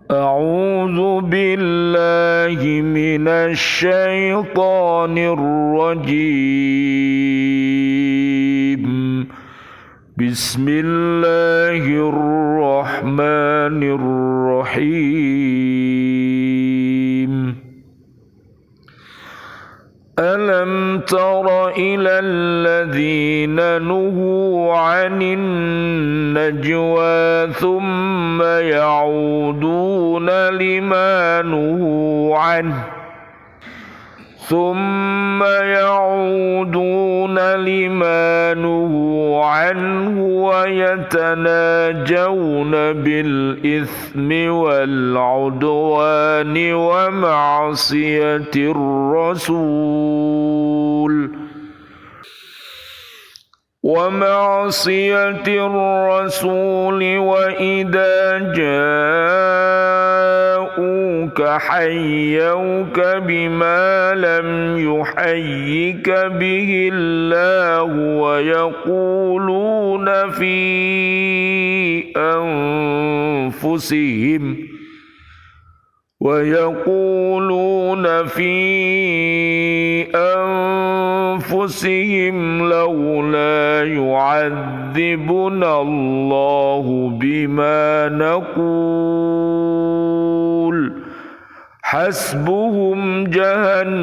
أعوذ بالله من الشيطان الرجيم بسم الله الرحمن الرحيم ألم تر إلى الذين نهوا عن النجوى ثم يعودون لما نهوا عنه ويتناجون بالإثم والعدوان ومعصية الرسول وإذا جاءوك حيوك بما لم يحيك به الله ويقولون في أنفسهم لولا يعذبنا الله بما نقول حسبهم جهنم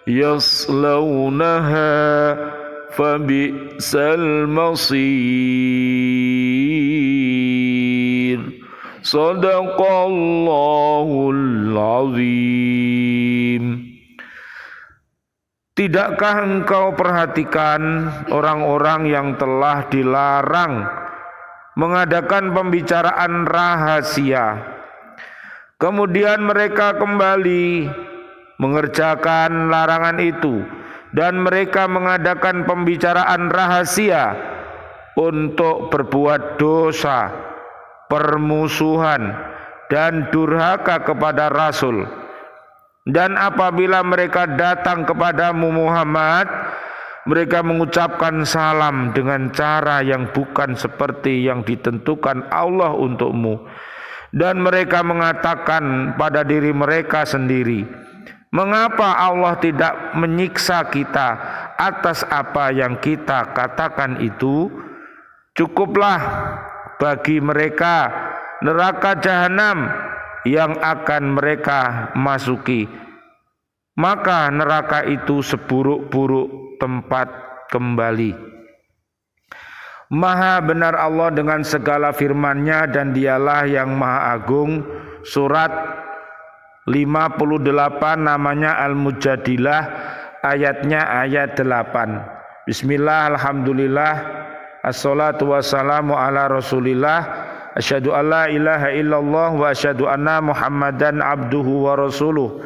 يصلونها فبئس المصير Sadaqallahul azim. Tidakkah engkau perhatikan orang-orang yang telah dilarang mengadakan pembicaraan rahasia, kemudian mereka kembali mengerjakan larangan itu, dan mereka mengadakan pembicaraan rahasia untuk berbuat dosa, permusuhan dan durhaka kepada Rasul. Dan apabila mereka datang kepadamu Muhammad, mereka mengucapkan salam dengan cara yang bukan seperti yang ditentukan Allah untukmu. Dan mereka mengatakan pada diri mereka sendiri, mengapa Allah tidak menyiksa kita atas apa yang kita katakan itu? Cukuplah bagi mereka neraka jahanam yang akan mereka masuki, maka neraka itu seburuk-buruk tempat kembali. Maha benar Allah dengan segala firman-Nya, dan Dialah yang Maha Agung. Surat 58 namanya Al-Mujadilah, ayatnya ayat 8. Bismillah, alhamdulillah, assalatu wassalamu ala rasulillah, asyhadu an la ilaha illallah wa asyhadu anna muhammadan abduhu wa rasuluh.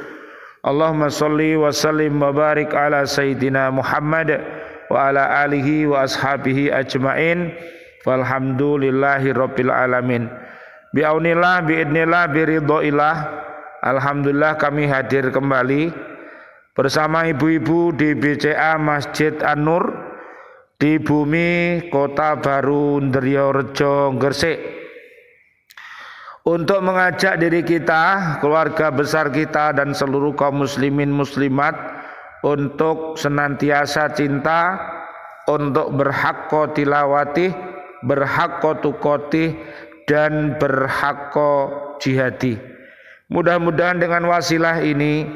Allahumma salli wa sallim wa barik ala sayyidina Muhammad wa ala alihi wa ashabihi ajmain, walhamdulillahi rabbil alamin. Bi'aunillah, bi'idnillah, biridhoillah. Alhamdulillah kami hadir kembali bersama ibu-ibu di BCA Masjid An-Nur di bumi Kota Baru Ndriyorejo Gresik, untuk mengajak diri kita, keluarga besar kita, dan seluruh kaum muslimin muslimat untuk senantiasa cinta, untuk berhaqqa tilawati, berhaqqa tukoti, dan berhaqqa jihadi. Mudah-mudahan dengan wasilah ini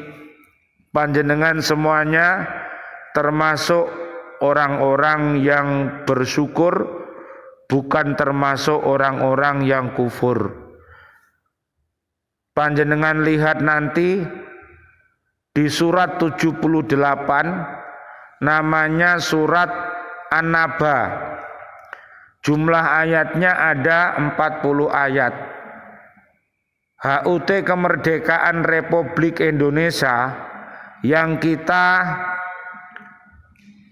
panjenengan semuanya termasuk orang-orang yang bersyukur, bukan termasuk orang-orang yang kufur. Panjenengan lihat nanti di surat 78, namanya surat An-Naba. Jumlah ayatnya ada 40 ayat. HUT kemerdekaan Republik Indonesia yang kita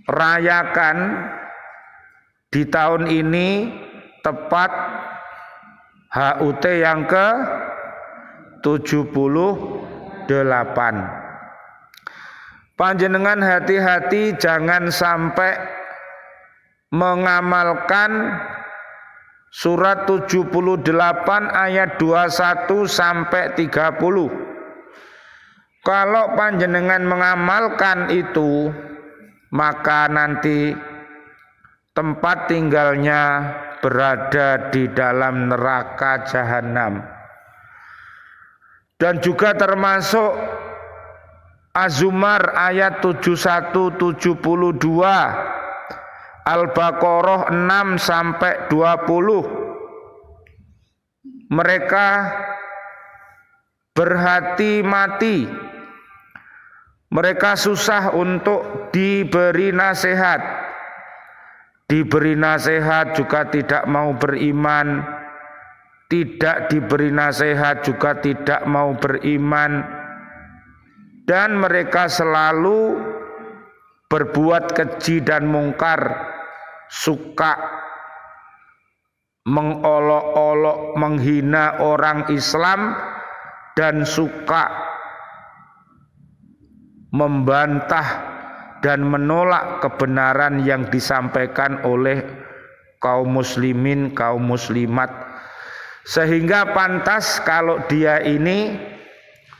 rayakan di tahun ini tepat HUT yang ke-78. Panjenengan hati-hati jangan sampai mengamalkan surat 78 ayat 21 sampai 30. Kalau panjenengan mengamalkan itu, maka nanti tempat tinggalnya berada di dalam neraka jahanam. Dan juga termasuk Az-Zumar ayat 71-72, Al-Baqarah 6 sampai 20. Mereka berhati mati. Mereka susah untuk diberi nasihat. Diberi nasihat juga tidak mau beriman. Tidak diberi nasihat juga tidak mau beriman. Dan mereka selalu berbuat keji dan mungkar, suka mengolok-olok, menghina orang Islam, dan suka membantah dan menolak kebenaran yang disampaikan oleh kaum muslimin, kaum muslimat. Sehingga pantas kalau dia ini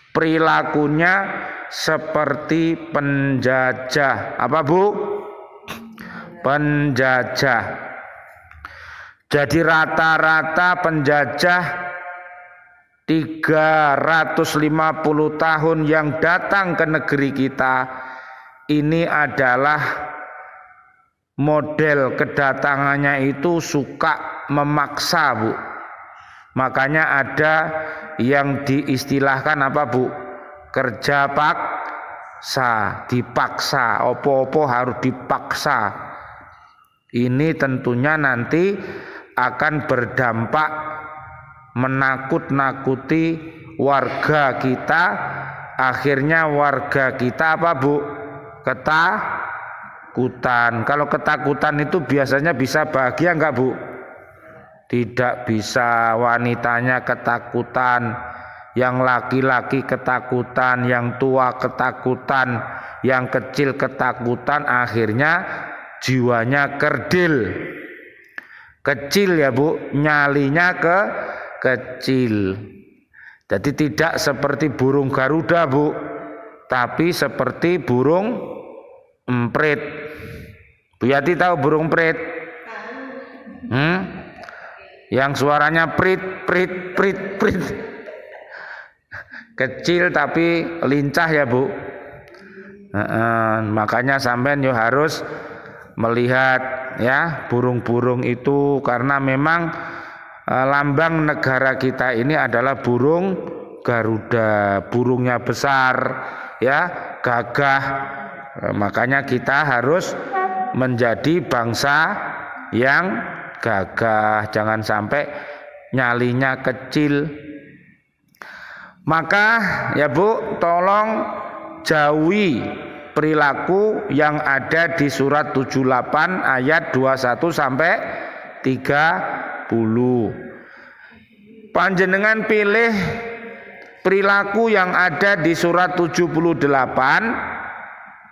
perilakunya seperti penjajah. Apa Bu? Penjajah. Jadi rata-rata penjajah 350 tahun yang datang ke negeri kita ini adalah model kedatangannya itu suka memaksa, Bu. Makanya ada yang diistilahkan apa, Bu? Kerja paksa, dipaksa, opo-opo harus dipaksa. Ini tentunya nanti akan berdampak menakut-nakuti warga kita. Akhirnya warga kita apa, Bu? Ketakutan. Kalau ketakutan itu biasanya bisa bahagia enggak, Bu? Tidak bisa. Wanitanya ketakutan, yang laki-laki ketakutan, yang tua ketakutan, yang kecil ketakutan, akhirnya jiwanya kerdil. Kecil ya, Bu, nyalinya kecil. Jadi tidak seperti burung Garuda, Bu, tapi seperti burung emprit. Bu Yati tahu burung emprit? Yang suaranya prit prit prit prit. Kecil tapi lincah ya, Bu. Makanya sampean yo harus melihat ya burung-burung itu, karena memang lambang negara kita ini adalah burung Garuda. Burungnya besar ya, gagah. Makanya kita harus menjadi bangsa yang gagah, jangan sampai nyalinya kecil. Maka ya, Bu, tolong jauhi perilaku yang ada di surat 78 ayat 21 sampai 30. Panjenengan pilih perilaku yang ada di surat 78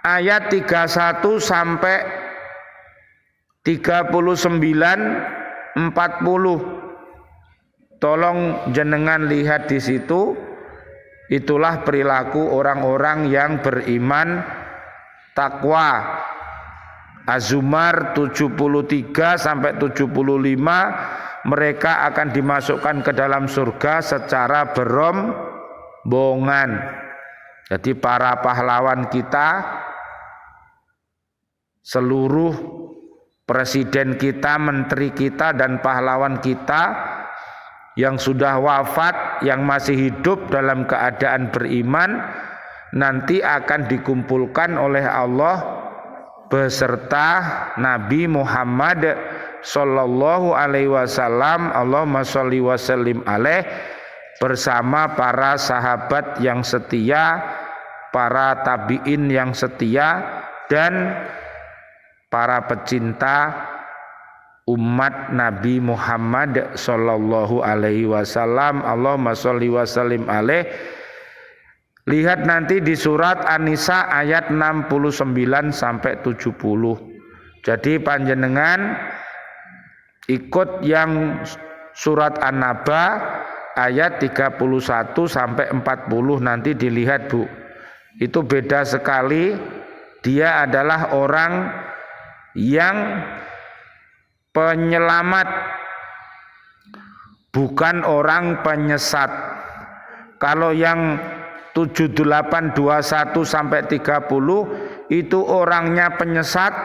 ayat 31 sampai 39-40. Tolong jenengan lihat di situ. Itulah perilaku orang-orang yang beriman takwa. Az-Zumar 73 sampai 75, mereka akan dimasukkan ke dalam surga secara berombongan. Jadi para pahlawan kita, seluruh presiden kita, menteri kita, dan pahlawan kita yang sudah wafat, yang masih hidup dalam keadaan beriman, nanti akan dikumpulkan oleh Allah beserta Nabi Muhammad sallallahu alaihi wasallam, Allahumma sholli wa sallim alaih, bersama para sahabat yang setia, para tabi'in yang setia, dan para pecinta umat Nabi Muhammad sallallahu alaihi wasallam, Allahumma sholli wa sallim alaih. Lihat nanti di surat An-Nisa ayat 69 sampai 70. Jadi panjenengan ikut yang surat An-Naba ayat 31 sampai 40 nanti dilihat Bu. Itu beda sekali. Dia adalah orang yang penyelamat, bukan orang penyesat. Kalau yang 7821 sampai 30 itu orangnya penyesat,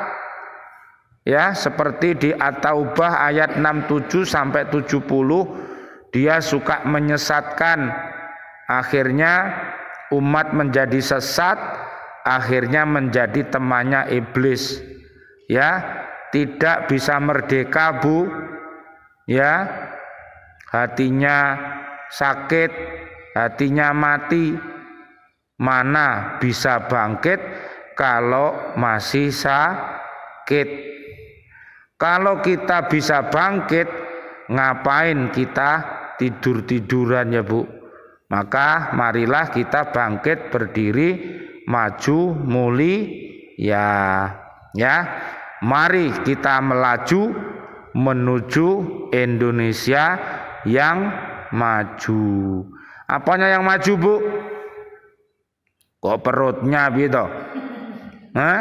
ya, seperti di At-Taubah ayat 67 sampai 70, dia suka menyesatkan, akhirnya umat menjadi sesat, akhirnya menjadi temannya iblis, ya, tidak bisa merdeka Bu, ya, hatinya sakit, hatinya mati, mana bisa bangkit kalau masih sakit. Kalau kita bisa bangkit, ngapain kita tidur-tiduran ya Bu? Maka marilah kita bangkit, berdiri, maju, mulia, ya. Mari kita melaju menuju Indonesia yang maju. Apanya yang maju Bu? Kok perutnya gitu? Hah?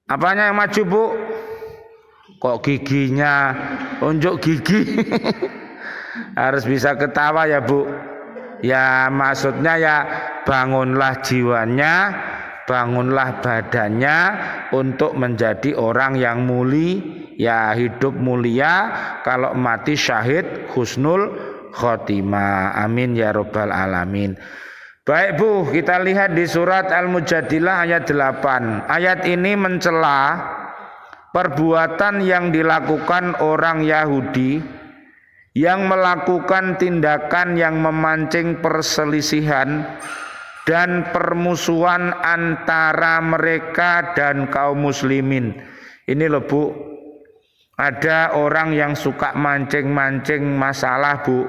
Apanya yang maju Bu? Kok giginya unjuk gigi? Harus bisa ketawa ya Bu. Ya maksudnya ya bangunlah jiwanya, bangunlah badannya untuk menjadi orang yang ya hidup mulia, kalau mati syahid husnul khotimah. Amin ya rabbal alamin. Baik Bu, kita lihat di surat Al-Mujadilah ayat 8. Ayat ini mencela perbuatan yang dilakukan orang Yahudi yang melakukan tindakan yang memancing perselisihan dan permusuhan antara mereka dan kaum muslimin. Ini loh Bu, ada orang yang suka mancing-mancing masalah Bu,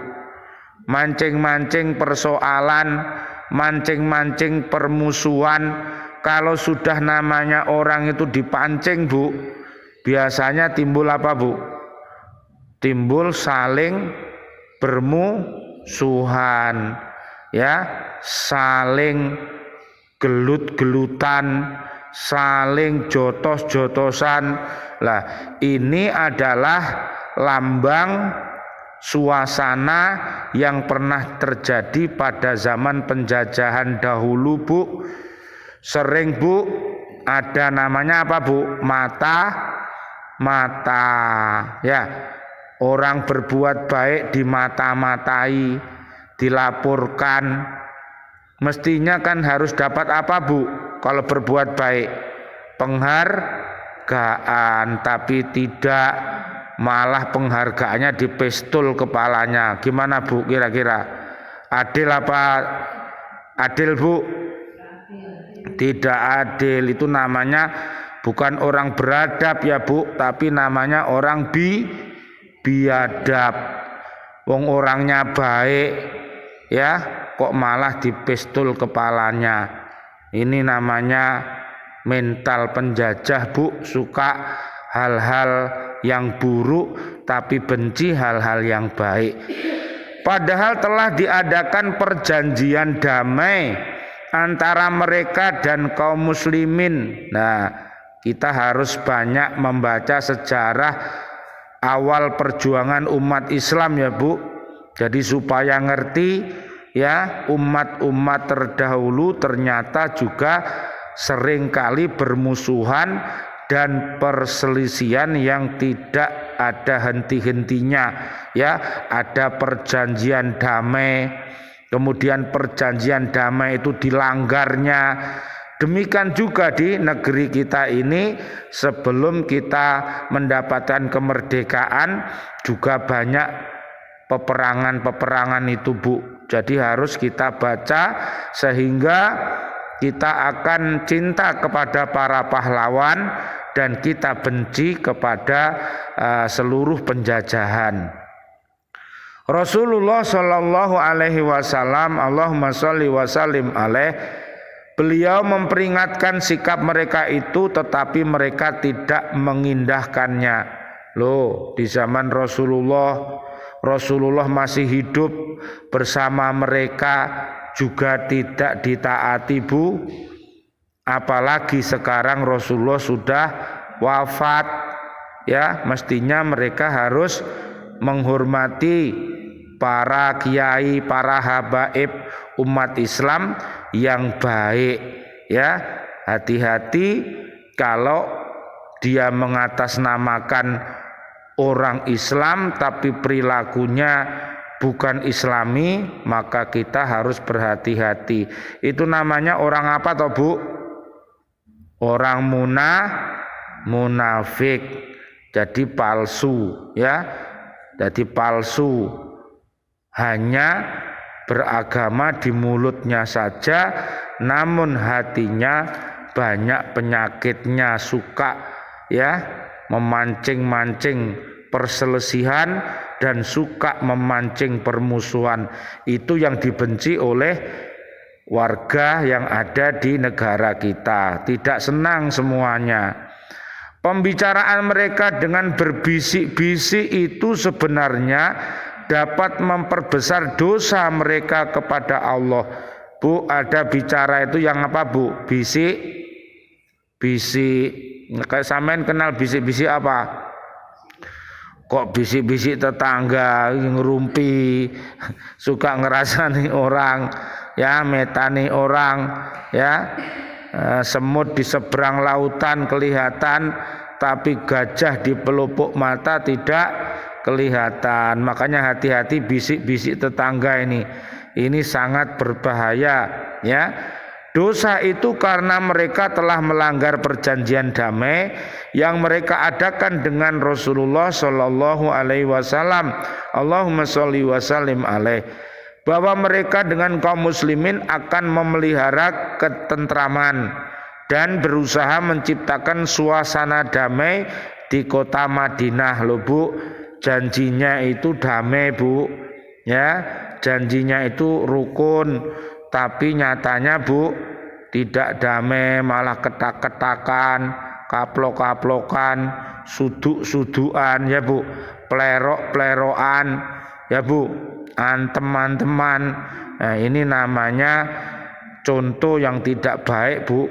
mancing-mancing persoalan, mancing-mancing permusuhan. Kalau sudah namanya orang itu dipancing Bu, biasanya timbul apa Bu? Timbul saling bermusuhan, ya, saling gelut-gelutan, saling jotos-jotosan. Lah, ini adalah lambang suasana yang pernah terjadi pada zaman penjajahan dahulu Bu. Sering Bu ada namanya apa Bu? Mata, ya. Orang berbuat baik dimata-matai, dilaporkan. Mestinya kan harus dapat apa Bu? Kalau berbuat baik, penghargaan, tapi tidak, malah penghargaannya dipistol kepalanya. Gimana Bu kira-kira? Adil apa? Adil Bu? Tidak adil. Itu namanya bukan orang beradab ya Bu, tapi namanya orang biadab. Wong orangnya baik, ya, kok malah dipistol kepalanya. Ini namanya mental penjajah Bu, suka hal-hal yang buruk tapi benci hal-hal yang baik. Padahal telah diadakan perjanjian damai antara mereka dan kaum muslimin. Nah, kita harus banyak membaca sejarah awal perjuangan umat Islam ya Bu. Jadi supaya ngerti ya, umat-umat terdahulu ternyata juga seringkali bermusuhan dan perselisihan yang tidak ada henti-hentinya, ya. Ada perjanjian damai, kemudian perjanjian damai itu dilanggarnya. Demikian juga di negeri kita ini, sebelum kita mendapatkan kemerdekaan juga banyak peperangan-peperangan itu Bu. Jadi harus kita baca sehingga kita akan cinta kepada para pahlawan dan kita benci kepada seluruh penjajahan. Rasulullah Shallallahu Alaihi Wasallam, Allahumma sholli wa sallim alaih, beliau memperingatkan sikap mereka itu, tetapi mereka tidak mengindahkannya. Loh, di zaman Rasulullah masih hidup bersama mereka juga tidak ditaati, Bu. Apalagi sekarang Rasulullah sudah wafat, ya, mestinya mereka harus menghormati para kiai, para habaib umat Islam yang baik, ya. Hati-hati kalau dia mengatasnamakan orang Islam tapi perilakunya bukan Islami, maka kita harus berhati-hati. Itu namanya orang apa toh, Bu? Orang munafik. Jadi palsu, ya. Jadi palsu. Hanya beragama di mulutnya saja, namun hatinya banyak penyakitnya, suka, ya, memancing-mancing perselisihan dan suka memancing permusuhan. Itu yang dibenci oleh warga yang ada di negara kita. Tidak senang semuanya. Pembicaraan mereka dengan berbisik-bisik itu sebenarnya dapat memperbesar dosa mereka kepada Allah. Bu, ada bicara itu yang apa, Bu? Bisik. Kayak sampean kenal bisik-bisik apa? Kok bisik-bisik tetangga, ngerumpi, suka ngerasani orang, ya, metani orang, ya. Semut di seberang lautan kelihatan, tapi gajah di pelupuk mata tidak kelihatan. Makanya hati-hati bisik-bisik tetangga ini. Ini sangat berbahaya, ya. Dosa itu karena mereka telah melanggar perjanjian damai yang mereka adakan dengan Rasulullah Shallallahu Alaihi Wasallam. Allahumma sholli wa sallim alaih. Bahwa mereka dengan kaum muslimin akan memelihara ketentraman dan berusaha menciptakan suasana damai di kota Madinah. Loh, Bu, janjinya itu damai, Bu, ya, janjinya itu rukun, tapi nyatanya, Bu, tidak damai, malah ketak-ketakan, kaplok-kaplokan, suduk-sudukan, ya, Bu, plerok-plerokan, ya, Bu, antem-anteman. Nah, ini namanya contoh yang tidak baik, Bu.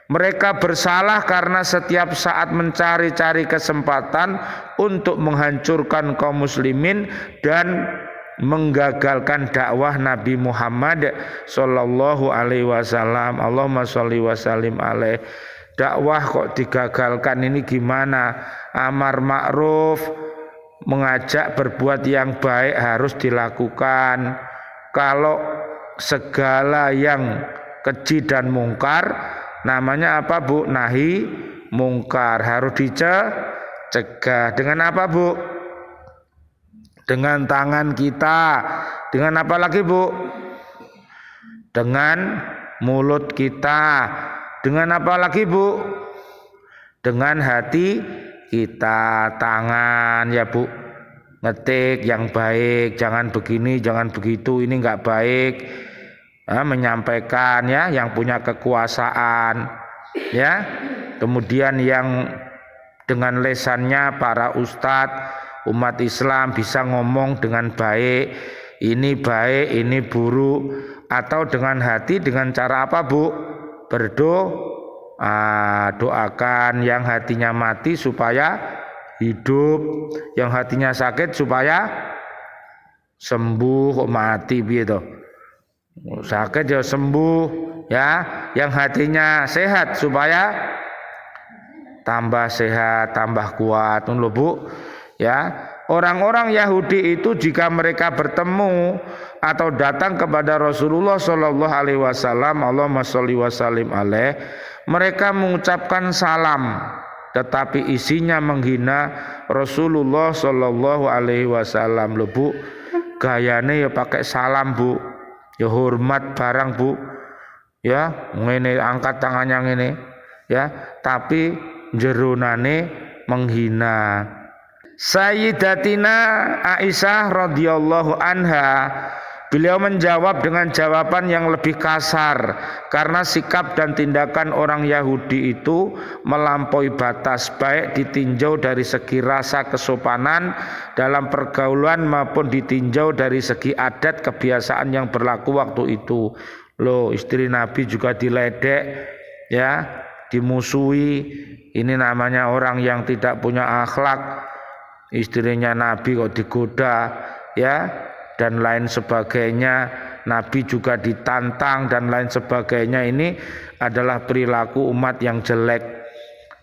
Mereka bersalah karena setiap saat mencari-cari kesempatan untuk menghancurkan kaum muslimin dan menggagalkan dakwah Nabi Muhammad Sallallahu Alaihi Wasallam. Allahumma sholli wa sallim alaih. Dakwah kok digagalkan, ini gimana? Amar ma'ruf, mengajak berbuat yang baik harus dilakukan. Kalau segala yang keji dan mungkar, namanya apa, Bu? Nahi mungkar, harus dicegah. Dengan apa, Bu? Dengan tangan kita. Dengan apa lagi, Bu? Dengan mulut kita. Dengan apa lagi, Bu? Dengan hati kita. Tangan, ya, Bu. Ngetik yang baik, jangan begini, jangan begitu, ini enggak baik. Menyampaikan, ya, yang punya kekuasaan, ya. Kemudian yang dengan lesannya para ustadz umat Islam bisa ngomong dengan baik, ini baik, ini buruk, atau dengan hati dengan cara apa, Bu? Doakan yang hatinya mati supaya hidup, yang hatinya sakit supaya sembuh. Kok mati begitu? Sakit ya sembuh, ya. Yang hatinya sehat supaya tambah sehat, tambah kuat, loh, Bu. Ya, orang-orang Yahudi itu jika mereka bertemu atau datang kepada Rasulullah Shallallahu Alaihi Wasallam, Allahumma sholli wa sallim alaih, mereka mengucapkan salam, tetapi isinya menghina Rasulullah Shallallahu Alaihi Wasallam. Loh, Bu, gayane ya pakai salam, Bu, ya hormat barang, Bu, ya, ngene angkat tangannya ngene, ya, tapi jeronane menghina. Sayyidatina Aisyah radhiyallahu anha Beliau menjawab dengan jawaban yang lebih kasar karena sikap dan tindakan orang Yahudi itu melampaui batas, baik ditinjau dari segi rasa kesopanan dalam pergaulan maupun ditinjau dari segi adat kebiasaan yang berlaku waktu itu. Loh, istri Nabi juga diledek, ya, dimusuhi. Ini namanya orang yang tidak punya akhlak. Istrinya Nabi kok digoda, ya, dan lain sebagainya. Nabi juga ditantang dan lain sebagainya. Ini adalah perilaku umat yang jelek.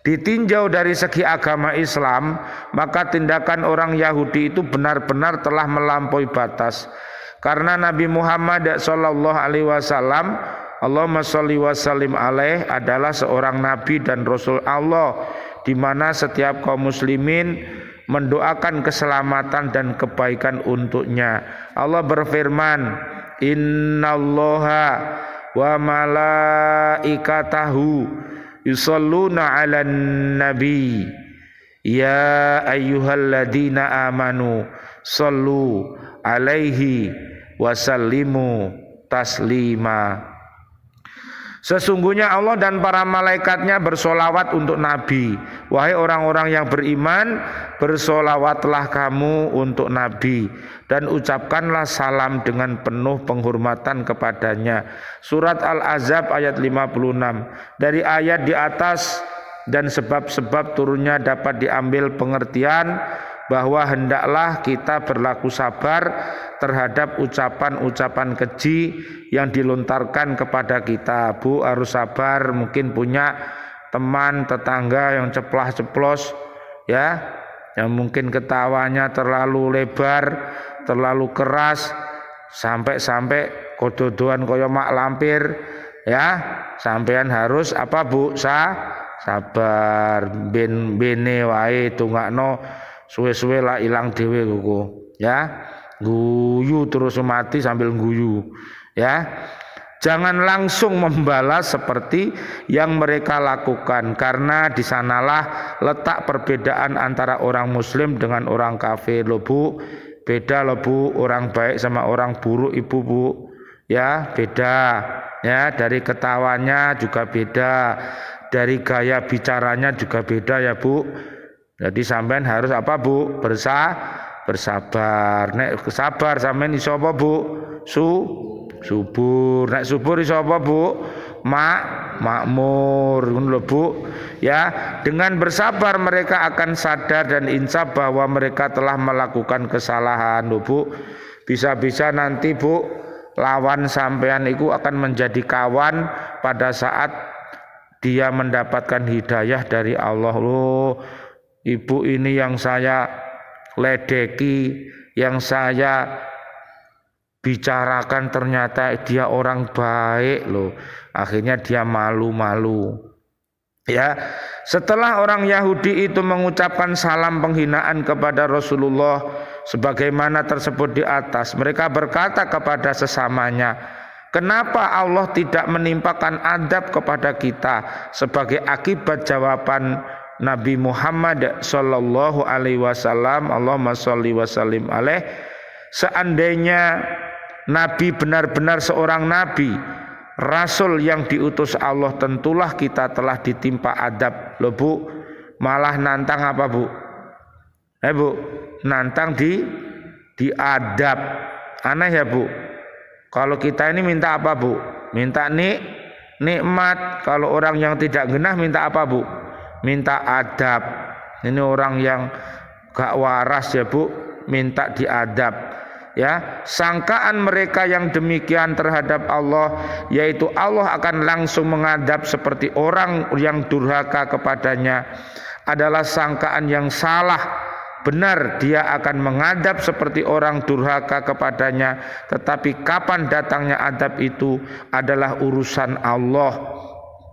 Ditinjau dari segi agama Islam, maka tindakan orang Yahudi itu benar-benar telah melampaui batas. Karena Nabi Muhammad sallallahu alaihi wasallam, Allahumma sholli wa sallim alaih, adalah seorang nabi dan rasul Allah, di mana setiap kaum muslimin mendoakan keselamatan dan kebaikan untuknya. Allah berfirman, innallaha wa malaikatahu yusholluna 'alan nabi ya ayyuhalladzina amanu shollu 'alaihi wa sallimu taslima. Sesungguhnya Allah dan para malaikatnya bersolawat untuk Nabi. Wahai orang-orang yang beriman, bersolawatlah kamu untuk Nabi dan ucapkanlah salam dengan penuh penghormatan kepadanya. Surat Al-Ahzab ayat 56. Dari ayat di atas dan sebab-sebab turunnya dapat diambil pengertian bahwa hendaklah kita berlaku sabar terhadap ucapan-ucapan keji yang dilontarkan kepada kita. Bu, harus sabar. Mungkin punya teman tetangga yang ceplas-ceplos, ya, yang mungkin ketawanya terlalu lebar, terlalu keras, sampai kododoan koyo mak lampir, ya. Sampean harus apa, Bu? Sabar. Bene wae tungakno, suwe-suwe lah ilang dhewe koko, ya. Guyu terus mati sambil guyu, ya. Jangan langsung membalas seperti yang mereka lakukan, karena di sanalah letak perbedaan antara orang muslim dengan orang kafir. Loh Bu, beda loh Bu, orang baik sama orang buruk Ibu, Bu, ya, beda, ya. Dari ketawanya juga beda, dari gaya bicaranya juga beda, ya Bu. Jadi sampean harus apa, Bu? Bersabar. Nek sabar sampean iso apa, Bu? Subur. Nek subur iso apa, Bu? Makmur. Ngono lho, Bu. Ya, dengan bersabar mereka akan sadar dan insaf bahwa mereka telah melakukan kesalahan, lho, Bu. Bisa-bisa nanti, Bu, lawan sampean itu akan menjadi kawan pada saat dia mendapatkan hidayah dari Allah. Loh, Ibu ini yang saya ledeki, yang saya bicarakan ternyata dia orang baik loh. Akhirnya dia malu-malu. Ya, setelah orang Yahudi itu mengucapkan salam penghinaan kepada Rasulullah sebagaimana tersebut di atas, mereka berkata kepada sesamanya, kenapa Allah tidak menimpakan adab kepada kita sebagai akibat jawaban Nabi Muhammad sallallahu alaihi wasallam, Allahumma sholli wa sallim alaih. Seandainya Nabi benar-benar seorang nabi, rasul yang diutus Allah, tentulah kita telah ditimpa adab. Loh Bu, malah nantang apa Bu? Bu, nantang di adab. Aneh ya Bu. Kalau kita ini minta apa Bu? Minta nikmat. Kalau orang yang tidak genah minta apa Bu? Minta adab. Ini orang yang gak waras ya Bu, minta diadab. Ya, sangkaan mereka yang demikian terhadap Allah, yaitu Allah akan langsung mengadab seperti orang yang durhaka kepadanya, adalah sangkaan yang salah. Benar, dia akan mengadab seperti orang durhaka kepadanya, tetapi kapan datangnya adab itu adalah urusan Allah.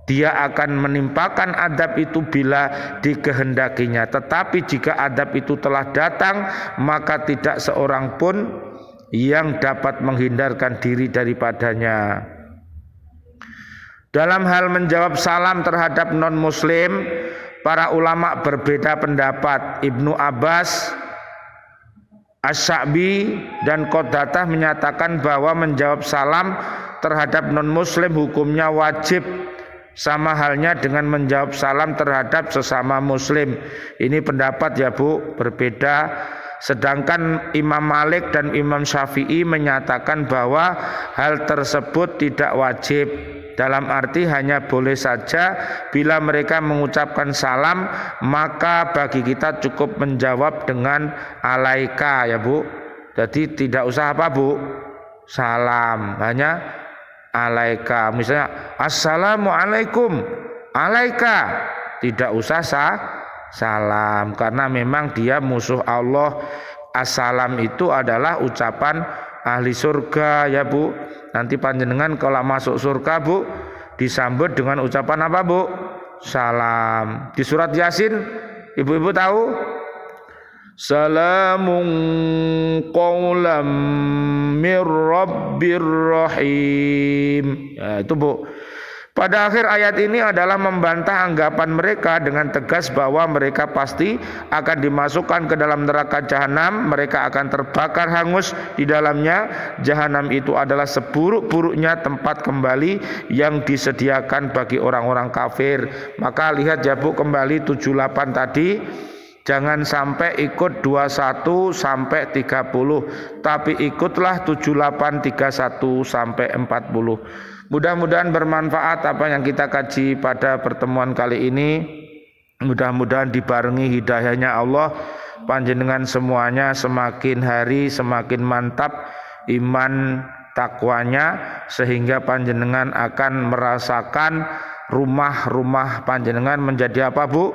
Dia akan menimpakan adab itu bila dikehendakinya. Tetapi jika adab itu telah datang, maka tidak seorang pun yang dapat menghindarkan diri daripadanya. Dalam hal menjawab salam terhadap non-muslim, para ulama berbeda pendapat. Ibnu Abbas Asy-Sya'bi dan Qatadah menyatakan bahwa menjawab salam terhadap non-muslim hukumnya wajib, sama halnya dengan menjawab salam terhadap sesama muslim. Ini pendapat ya Bu, berbeda. Sedangkan Imam Malik dan Imam Syafi'i menyatakan bahwa hal tersebut tidak wajib. Dalam arti hanya boleh saja bila mereka mengucapkan salam, maka bagi kita cukup menjawab dengan alaika ya Bu. Jadi tidak usah apa Bu? Salam, hanya alaika. Misalnya assalamualaikum, alaika. Tidak usah salam karena memang dia musuh Allah. Assalam itu adalah ucapan ahli surga ya Bu. Nanti panjenengan kalau masuk surga Bu, disambut dengan ucapan apa Bu? Salam. Di surat Yasin ibu-ibu tahu? Salamun qawlam mir rabbir rahim. Ya, itu Bu. Pada akhir ayat ini adalah membantah anggapan mereka dengan tegas bahwa mereka pasti akan dimasukkan ke dalam neraka jahanam, mereka akan terbakar hangus di dalamnya. Jahanam itu adalah seburuk-buruknya tempat kembali yang disediakan bagi orang-orang kafir. Maka lihat ya Bu, kembali 78 tadi. Jangan sampai ikut 21 sampai 30, tapi ikutlah 78, 31 sampai 40. Mudah-mudahan bermanfaat apa yang kita kaji pada pertemuan kali ini. Mudah-mudahan dibarengi hidayahnya Allah, panjenengan semuanya semakin hari semakin mantap iman takwanya, sehingga panjenengan akan merasakan rumah-rumah panjenengan menjadi apa Bu?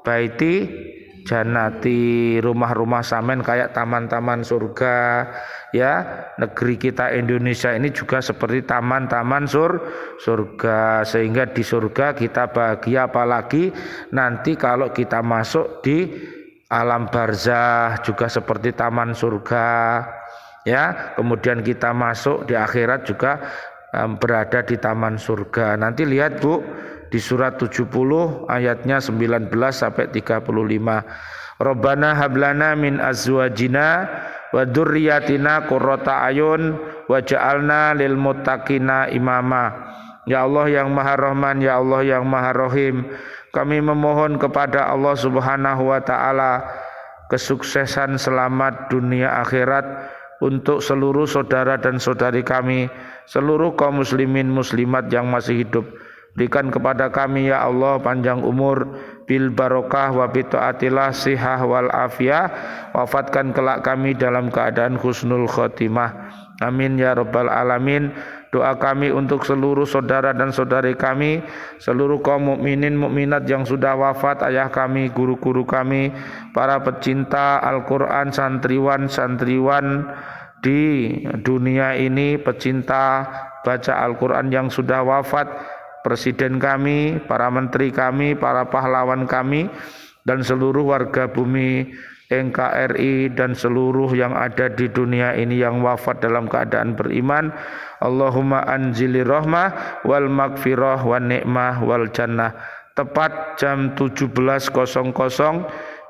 Baiti Janati, rumah-rumah samen kayak taman-taman surga ya. Negeri kita Indonesia ini juga seperti taman-taman surga, sehingga di surga kita bahagia, apalagi nanti kalau kita masuk di alam barzah juga seperti taman surga ya. Kemudian kita masuk di akhirat juga berada di taman surga. Nanti lihat Bu, di surat 70 ayatnya 19 sampai 35. Rabbana hablana min azwajina wa dzurriyyatina qurrata ayun waj'alna lil muttaqina imama. Ya Allah yang Maha Rahman, ya Allah yang Maha Rahim, kami memohon kepada Allah Subhanahu wa taala kesuksesan selamat dunia akhirat untuk seluruh saudara dan saudari kami, seluruh kaum muslimin muslimat yang masih hidup. Berikan kepada kami ya Allah panjang umur, bil barokah wa bi taatillah, sihah wal afiyah. Wafatkan kelak kami dalam keadaan husnul khotimah. Amin ya rabbal alamin. Doa kami untuk seluruh saudara dan saudari kami, seluruh kaum mukminin mukminat yang sudah wafat, ayah kami, guru-guru kami, para pecinta Al-Qur'an, santriwan-santriwan di dunia ini, pecinta baca Al-Qur'an yang sudah wafat, presiden kami, para menteri kami, para pahlawan kami, dan seluruh warga bumi NKRI dan seluruh yang ada di dunia ini yang wafat dalam keadaan beriman. Allahumma anzili rahmah wal magfirah wan ni'mah wal jannah. Tepat jam 17.00.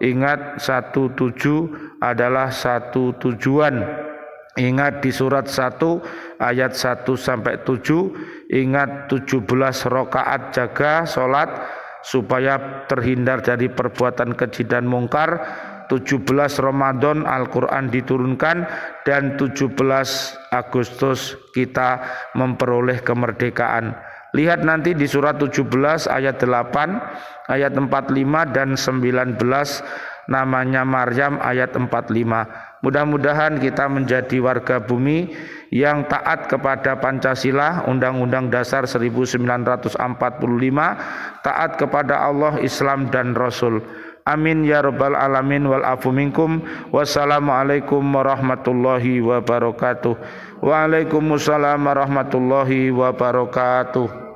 Ingat 17 adalah satu tujuan. Ingat di surat 1 ayat 1 sampai 7. Ingat 17 rakaat jaga salat supaya terhindar dari perbuatan keji dan mungkar. 17 Ramadan Al-Quran diturunkan, dan 17 Agustus kita memperoleh kemerdekaan. Lihat nanti di surat 17 ayat 8, ayat 45 dan 19, namanya Maryam ayat 45. Mudah-mudahan kita menjadi warga bumi yang taat kepada Pancasila, Undang-Undang Dasar 1945, taat kepada Allah, Islam dan Rasul. Amin ya rabbal alamin wal afu minkum. Wassalamualaikum warahmatullahi wabarakatuh. Waalaikumsalam warahmatullahi wabarakatuh.